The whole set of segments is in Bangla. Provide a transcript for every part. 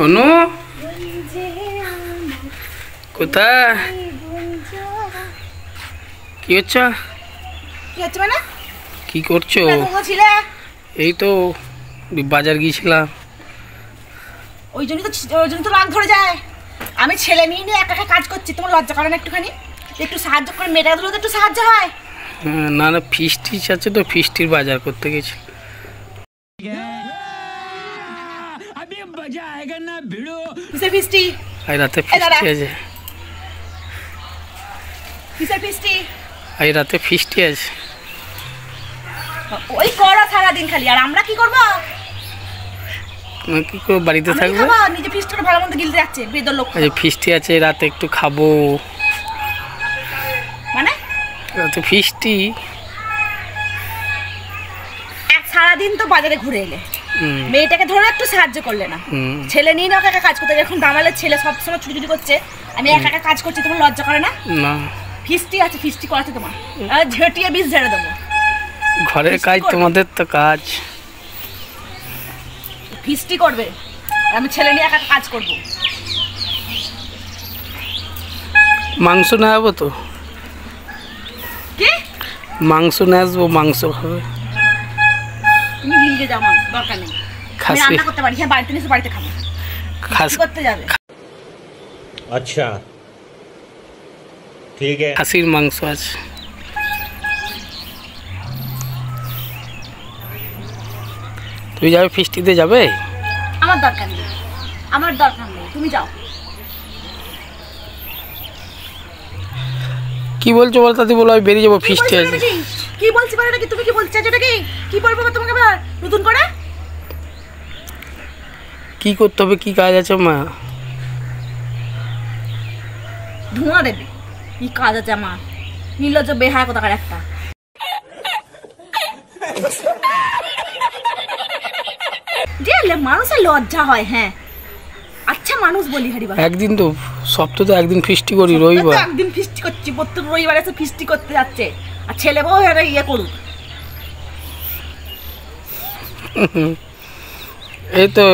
অনু কোথায় কি হচ্ছে মানে কি করছো? এই তো বাজার গিয়েছিলাম। ওই জন্য তো রাগ ধরে যায়। আমি ছেলে নিয়ে একা একা কাজ করছি, তোমার লজ্জা করে না একটুখানি? একটু সাহায্য করে মেয়েটা ধরলে তো একটু সাহায্য হয়। না না, ফিস্টি আছে তো, ফিস্টির বাজার করতে গেছি। ফিস্টি আই রাতে ফিস্টি আছে। ফিস্টি আই রাতে ফিস্টি আছে। ওই করো সারাদিন খালি, আর আমরা কি করবো? কি করে বাড়িতে থাকবো? নিজে ফিস্টটা ভালো মন্দ গিলতে যাচ্ছে বেদর লোক। আজ ফিস্টি আছে, রাতে একটু খাবো। মানে রাতে ফিস্টি। সারাদিন তো বাজারে ঘুরে এলে, মেয়েটাকে ধরে একটু সাহায্য করলে না। ছেলে নিয়ে না একা কাজ করতে, এখন দামালের ছেলে সবসময় ছুটি ছুটি করছে, আমি একা একা কাজ করছি, তোমার লজ্জা করে না? না, ফিস্টি আছে, ফিস্টি করাতে তোমার ঝেটিয়ে বীজ ঝেড়ে দেবো। ঘরের কাজ, তোমাদের তো কাজ। ফিস্টি করবে, আমি ছেলে নিয়ে একা কাজ করব। মাংস না আসবো তো? কি মাংস না আসবো? মাংস খাবে? তুমি গিলকে যাও, মাংস দরকার নেই। আমি রান্না করতে পারি, হ্যাঁ বাড়িতে নিয়ে বাড়িতে খাবো। খাসি করতে যাবে? আচ্ছা ঠিক আছে। খাসির মাংস আছে। তুমি যাবে ফিস্টিতে? যাবে? আমার দরকার নেই, আমার দরকার নেই, তুমি যাও। কি বলছো বল দাদি? বলো আমি বেরিয়ে যাবো, ফিস্টি আছে। কি বলছি বলো নাকি? তুমি কি বলছো এটা? কি বলবো তোমাকে আবার নতুন করে? কি করতে হবে? কি কাজ আছে মা? ধোঁয়া দেবে। কি কাজ আছে আমার? নির্লজ্জ বেহায়া কোথাকার একটা। মানুষের লজ্জা হয়। হ্যাঁ আচ্ছা, মানুষ বলি হারি বাবা। একদিন তো সপ্তাহে তো একদিন ফিস্টি করি, রবিবার। একদিন ফিস্টি করছি, প্রত্যেক রবিবার এসে ফিস্টি করতে যাচ্ছে, আর ছেলে বউ এরা ইয়ে করুক। এই তো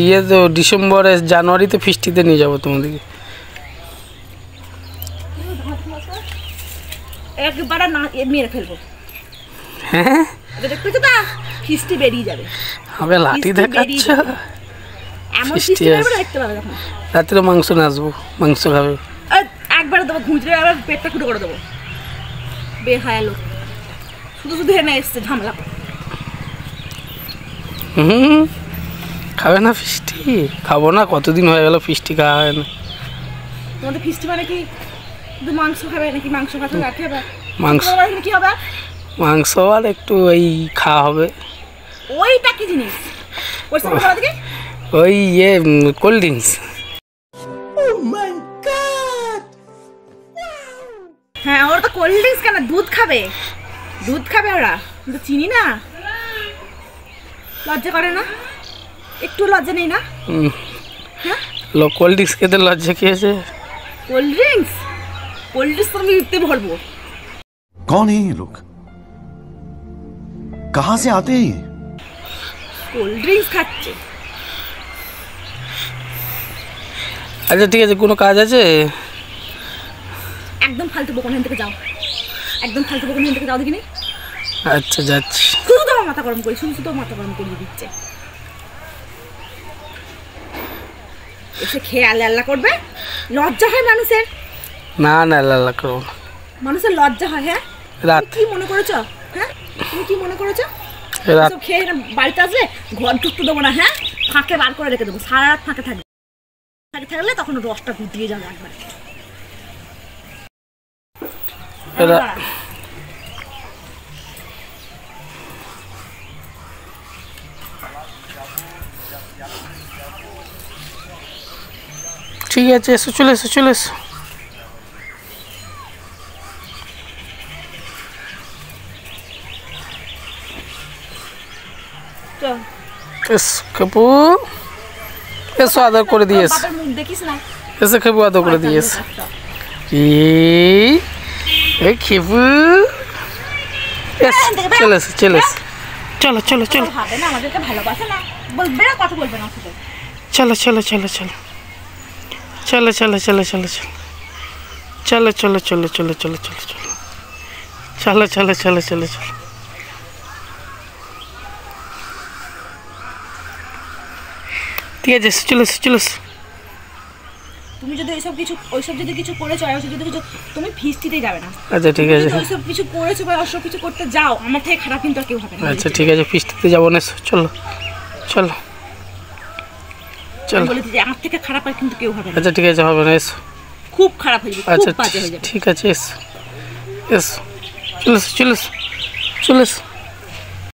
ইয়ে তো ডিসেম্বরে জানুয়ারিতে ফিস্টিতে নিয়ে যাবো তোমাদেরকে। একবার না মেরে ফেলবো। হ্যাঁ দেখতেছো না, ফিস্টি বেরিয়ে যাবে। হবে লাঠি দেখাচ্ছ? এমন ফিস্টি বেরোবে দেখতে পাবে তখন। রাত্রে মাংস না আসবো, মাংস খাবে। একবার দেবো ঘুঁচড়ে, আবার পেটটা ফুটো করে দেবো। বেহায়া লোক, শুধু শুধু এনে এসছে ঝামেলা। খাবে না ফিস্টি? খাবো না, কতদিন হয়ে গেল ফিস্টি খাওয়া হয় না। তোমাদের ফিস্টি মানে কি শুধু মাংস খাবে নাকি? মাংস ভাত রাখে হবে? মাংস কি হবে? মাংস আর একটু ওই খাওয়া হবে। ওইটা কি জিনিস? ওই ইয়ে কোল্ড ড্রিঙ্কস। হ্যাঁ, ওরা তো কোল্ড ড্রিঙ্কস কেন, দুধ খাবে। দুধ খাবে ওরা, কিন্তু চিনি না। লজ্জা করে না? একটু লজ্জা নেই না? হ্যাঁ, কোল্ড ড্রিঙ্কস খেতে লজ্জা কি আছে? কোল্ড ড্রিঙ্কস তো আমি দিতে ভরবো। कौन है ये लोग? कहां से आते हैं? কোল্ড ড্রিঙ্কস খাচ্ছে। আচ্ছা ঠিক আছে, কোনো কাজ আছে? একদম ফালতু বকন থেকে যাও, একদম ফালতু বকন থেকে যাও দেখিনি। আচ্ছা যাচ্ছি। শুধু তোমার মাথা গরম করি, শুধু মাথা গরম করিয়ে দিচ্ছে। এসে খেয়ে আল্লাহ করবে, লজ্জা হয় মানুষের। না না, আল্লাহ করো না, মানুষের লজ্জা হয়। হ্যাঁ রাত কি মনে করেছো? হ্যাঁ তুমি কি মনে করেছো? রাত খেয়ে বাড়িতে আসলে ঘর ঢুকতে দেবো না, হ্যাঁ ফাঁকে বার করে রেখে দেবো, সারা রাত ফাঁকে থাকবে। থাকলে তখন রসটা গুটিয়ে যাবে একবার। ঠিক আছে, এসো, চলে এসো, চলে এসো। খেপু এসো, আদর করে দিয়েছ। এসে খেপু আদর করে দিয়েছ। এই খেপু চলে এসো, চলো চলো চলো। ভাবে না আমাদেরকে ভালোবাসে না, বলবে না, কথা বলবে না। চলো চলো চলো চলো চলো চলো চলো চলো চলো চলো চলো চলো চলো চলো চলো চলো চলো চলো চলো ঠিক আছে চলো চলো। তুমি যদি ওইসব যদি কিছু করেছো আর ওইসব যদি কিছু তুমি ফিস্টিতে যাবে না। আচ্ছা ঠিক আছে। ওইসব কিছু করেছো বা ওইসব কিছু করতে যাও আমার থেকে খারাপ কিন্তু আর কেউ হবে না। আচ্ছা ঠিক আছে ফিস্টিতে যাবো না, চলো চলো চলো। বলে যে আমার থেকে খারাপ আর কিন্তু কেউ হবে না। আচ্ছা ঠিক আছে হবে না, এসো। খুব খারাপ হয়ে যাবে, আচ্ছা খুব বাজে হয়ে যাবে। ঠিক আছে এসো এসো চলো চলো চলো।